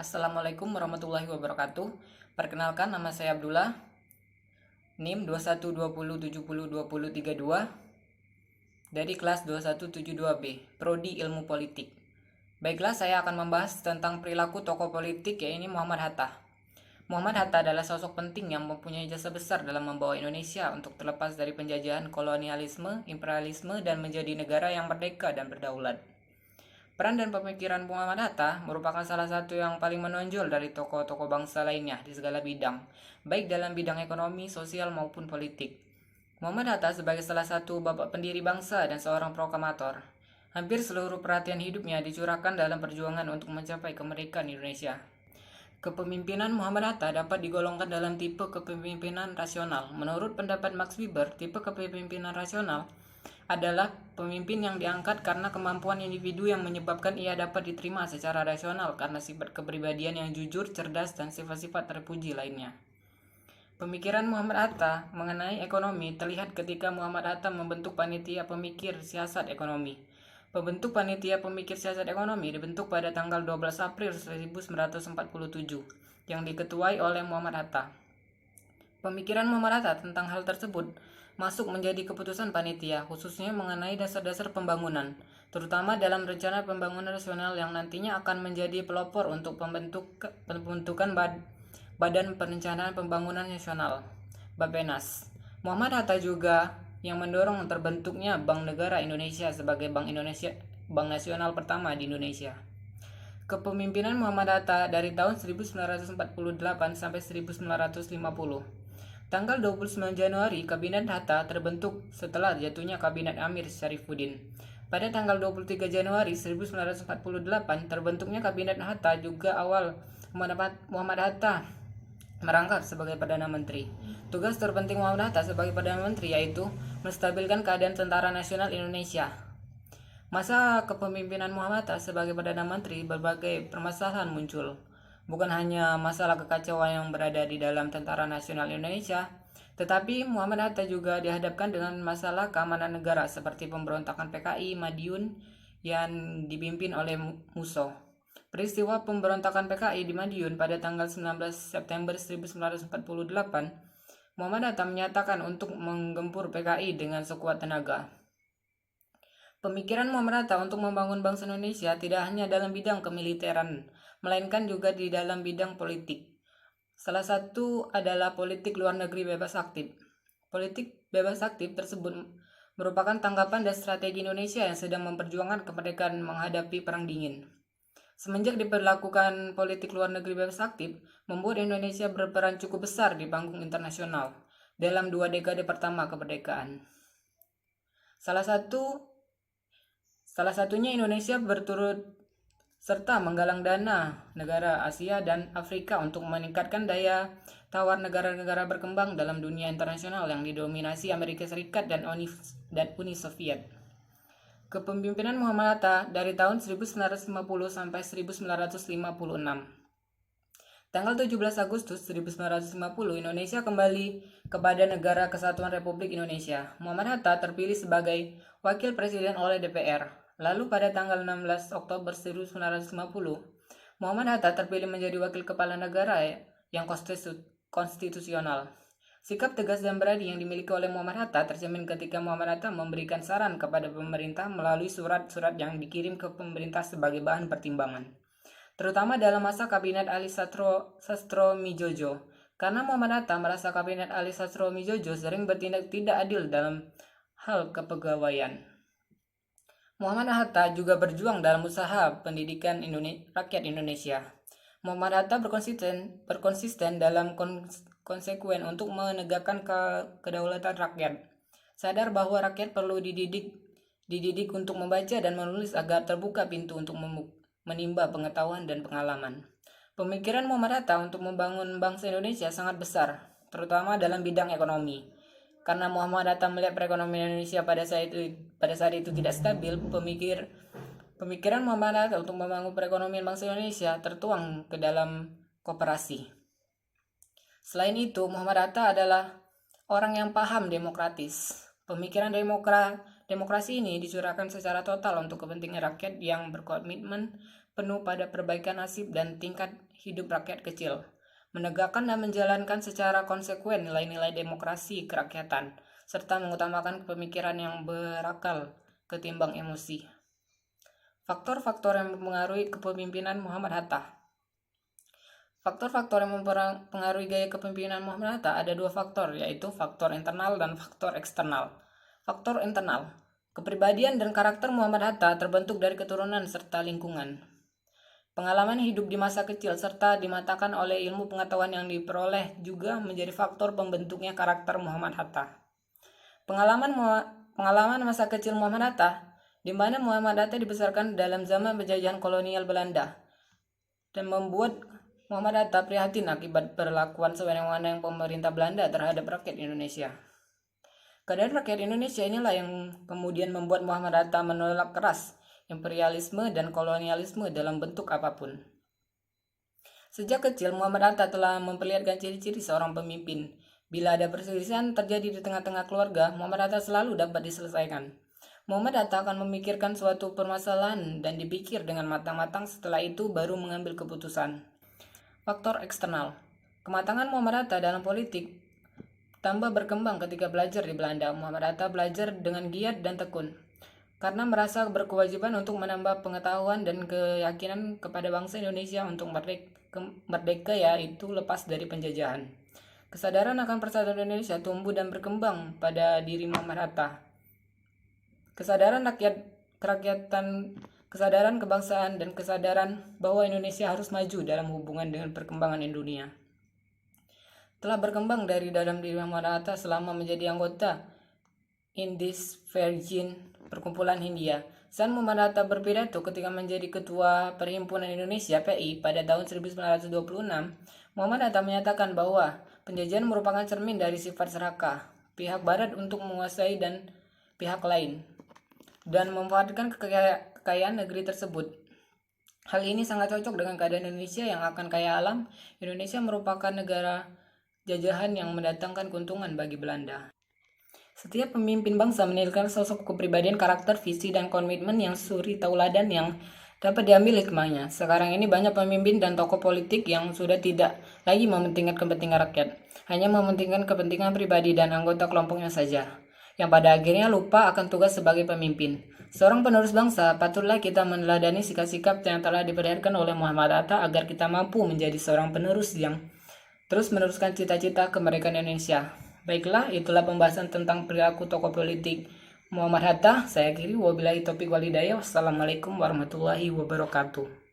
Assalamualaikum warahmatullahi wabarakatuh. Perkenalkan, nama saya Abdullah, NIM 2120702032 dari kelas 2172B, Prodi Ilmu Politik. Baiklah, saya akan membahas tentang perilaku tokoh politik, yaitu Muhammad Hatta. Muhammad Hatta adalah sosok penting yang mempunyai jasa besar dalam membawa Indonesia untuk terlepas dari penjajahan kolonialisme, imperialisme, dan menjadi negara yang merdeka dan berdaulat. Peran dan pemikiran Muhammad Hatta merupakan salah satu yang paling menonjol dari tokoh-tokoh bangsa lainnya di segala bidang, baik dalam bidang ekonomi, sosial, maupun politik. Muhammad Hatta sebagai salah satu bapak pendiri bangsa dan seorang proklamator, hampir seluruh perhatian hidupnya dicurahkan dalam perjuangan untuk mencapai kemerdekaan Indonesia. Kepemimpinan Muhammad Hatta dapat digolongkan dalam tipe kepemimpinan rasional. Menurut pendapat Max Weber, tipe kepemimpinan rasional adalah pemimpin yang diangkat karena kemampuan individu yang menyebabkan ia dapat diterima secara rasional karena sifat kepribadian yang jujur, cerdas, dan sifat-sifat terpuji lainnya. Pemikiran Muhammad Hatta mengenai ekonomi terlihat ketika Muhammad Hatta membentuk panitia pemikir siasat ekonomi. Pembentuk panitia pemikir siasat ekonomi dibentuk pada tanggal 12 April 1947 yang diketuai oleh Muhammad Hatta. Pemikiran Muhammad Hatta tentang hal tersebut masuk menjadi keputusan panitia, khususnya mengenai dasar-dasar pembangunan, terutama dalam rencana pembangunan nasional yang nantinya akan menjadi pelopor untuk pembentukan Badan Perencanaan Pembangunan Nasional, Bappenas. Muhammad Hatta juga yang mendorong terbentuknya Bank Negara Indonesia sebagai Bank Nasional pertama di Indonesia. Kepemimpinan Muhammad Hatta dari tahun 1948 sampai 1950. Tanggal 29 Januari, Kabinet Hatta terbentuk setelah jatuhnya Kabinet Amir Syarifuddin. Pada tanggal 23 Januari 1948, terbentuknya Kabinet Hatta juga awal Muhammad Hatta merangkap sebagai Perdana Menteri. Tugas terpenting Muhammad Hatta sebagai Perdana Menteri yaitu menstabilkan keadaan Tentara Nasional Indonesia. Masa kepemimpinan Muhammad Hatta sebagai Perdana Menteri, berbagai permasalahan muncul. Bukan hanya masalah kekacauan yang berada di dalam Tentara Nasional Indonesia, tetapi Muhammad Hatta juga dihadapkan dengan masalah keamanan negara seperti pemberontakan PKI Madiun yang dipimpin oleh Musso. Peristiwa pemberontakan PKI di Madiun pada tanggal 19 September 1948, Muhammad Hatta menyatakan untuk menggempur PKI dengan sekuat tenaga. Pemikiran Muhammad Hatta untuk membangun bangsa Indonesia tidak hanya dalam bidang kemiliteran, melainkan juga di dalam bidang politik. Salah satu adalah politik luar negeri bebas aktif. Politik bebas aktif tersebut merupakan tanggapan dan strategi Indonesia yang sedang memperjuangkan kemerdekaan menghadapi Perang Dingin. Semenjak diberlakukan politik luar negeri bebas aktif, membuat Indonesia berperan cukup besar di panggung internasional dalam 2 dekade pertama kemerdekaan. Salah satunya Indonesia berturut serta menggalang dana negara Asia dan Afrika untuk meningkatkan daya tawar negara-negara berkembang dalam dunia internasional yang didominasi Amerika Serikat dan Uni Soviet. Kepemimpinan Muhammad Hatta dari tahun 1950 sampai 1956. Tanggal 17 Agustus 1950, Indonesia kembali kepada Negara Kesatuan Republik Indonesia. Muhammad Hatta terpilih sebagai Wakil Presiden oleh DPR. Lalu pada tanggal 16 Oktober 1950, Muhammad Hatta terpilih menjadi Wakil Kepala Negara yang konstitusional. Sikap tegas dan berani yang dimiliki oleh Muhammad Hatta tercermin ketika Muhammad Hatta memberikan saran kepada pemerintah melalui surat-surat yang dikirim ke pemerintah sebagai bahan pertimbangan, terutama dalam masa Kabinet Ali Sastro Mijojo, karena Muhammad Hatta merasa Kabinet Ali Sastro Mijojo sering bertindak tidak adil dalam hal kepegawaian. Muhammad Hatta juga berjuang dalam usaha pendidikan rakyat Indonesia. Muhammad Hatta berkonsisten dalam konsekuen untuk menegakkan kedaulatan rakyat. Sadar bahwa rakyat perlu dididik untuk membaca dan menulis agar terbuka pintu untuk menimba pengetahuan dan pengalaman. Pemikiran Muhammad Hatta untuk membangun bangsa Indonesia sangat besar, terutama dalam bidang ekonomi. Karena Muhammad Hatta melihat perekonomian Indonesia pada saat itu tidak stabil, pemikiran Muhammad Hatta untuk membangun perekonomian bangsa Indonesia tertuang ke dalam koperasi. Selain itu, Muhammad Hatta adalah orang yang paham demokratis. Pemikiran demokrasi ini dicurahkan secara total untuk kepentingan rakyat yang berkomitmen penuh pada perbaikan nasib dan tingkat hidup rakyat kecil, menegakkan dan menjalankan secara konsekuen nilai-nilai demokrasi kerakyatan, serta mengutamakan pemikiran yang berakal ketimbang emosi. Faktor-faktor yang mempengaruhi kepemimpinan Muhammad Hatta. Faktor-faktor yang mempengaruhi gaya kepemimpinan Muhammad Hatta ada dua faktor, yaitu faktor internal dan faktor eksternal. Faktor internal, kepribadian dan karakter Muhammad Hatta terbentuk dari keturunan serta lingkungan. Pengalaman hidup di masa kecil serta dimatakan oleh ilmu pengetahuan yang diperoleh juga menjadi faktor pembentuknya karakter Muhammad Hatta. Pengalaman masa kecil Muhammad Hatta, di mana Muhammad Hatta dibesarkan dalam zaman penjajahan kolonial Belanda, dan membuat Muhammad Hatta prihatin akibat perlakuan sewenang-wenang pemerintah Belanda terhadap rakyat Indonesia. Keadaan rakyat Indonesia inilah yang kemudian membuat Muhammad Hatta menolak keras imperialisme dan kolonialisme dalam bentuk apapun. Sejak kecil, Muhammad Hatta telah memperlihatkan ciri-ciri seorang pemimpin. Bila ada perselisihan terjadi di tengah-tengah keluarga, Muhammad Hatta selalu dapat diselesaikan. Muhammad Hatta akan memikirkan suatu permasalahan dan dipikir dengan matang-matang, setelah itu baru mengambil keputusan. Faktor eksternal. Kematangan Muhammad Hatta dalam politik tambah berkembang ketika belajar di Belanda. Muhammad Hatta belajar dengan giat dan tekun, karena merasa berkewajiban untuk menambah pengetahuan dan keyakinan kepada bangsa Indonesia untuk merdeka, yaitu lepas dari penjajahan. Kesadaran akan persatuan Indonesia tumbuh dan berkembang pada diri Muhammad Hatta. Kesadaran kerakyatan, kesadaran kebangsaan, dan kesadaran bahwa Indonesia harus maju dalam hubungan dengan perkembangan dunia telah berkembang dari dalam diri Muhammad Hatta selama menjadi anggota Indies Virgin Perkumpulan Hindia. Saat Muhammad Hatta berpidato ketika menjadi Ketua Perhimpunan Indonesia (PI) pada tahun 1926, Muhammad Hatta menyatakan bahwa penjajahan merupakan cermin dari sifat serakah pihak Barat untuk menguasai dan pihak lain, dan memanfaatkan kekayaan negeri tersebut. Hal ini sangat cocok dengan keadaan Indonesia yang akan kaya alam. Indonesia merupakan negara jajahan yang mendatangkan keuntungan bagi Belanda. Setiap pemimpin bangsa menilai sosok kepribadian, karakter, visi, dan komitmen yang suri tauladan yang dapat diambil hikmahnya. Sekarang ini banyak pemimpin dan tokoh politik yang sudah tidak lagi mementingkan kepentingan rakyat, hanya mementingkan kepentingan pribadi dan anggota kelompoknya saja, yang pada akhirnya lupa akan tugas sebagai pemimpin. Seorang penerus bangsa, patutlah kita meneladani sikap-sikap yang telah diperlihatkan oleh Muhammad Hatta agar kita mampu menjadi seorang penerus yang terus meneruskan cita-cita kemerdekaan Indonesia. Baiklah, itulah pembahasan tentang perilaku tokoh politik Muhammad Hatta. Saya akhiri, wabillahi taufiq wal hidayah. Wassalamualaikum warahmatullahi wabarakatuh.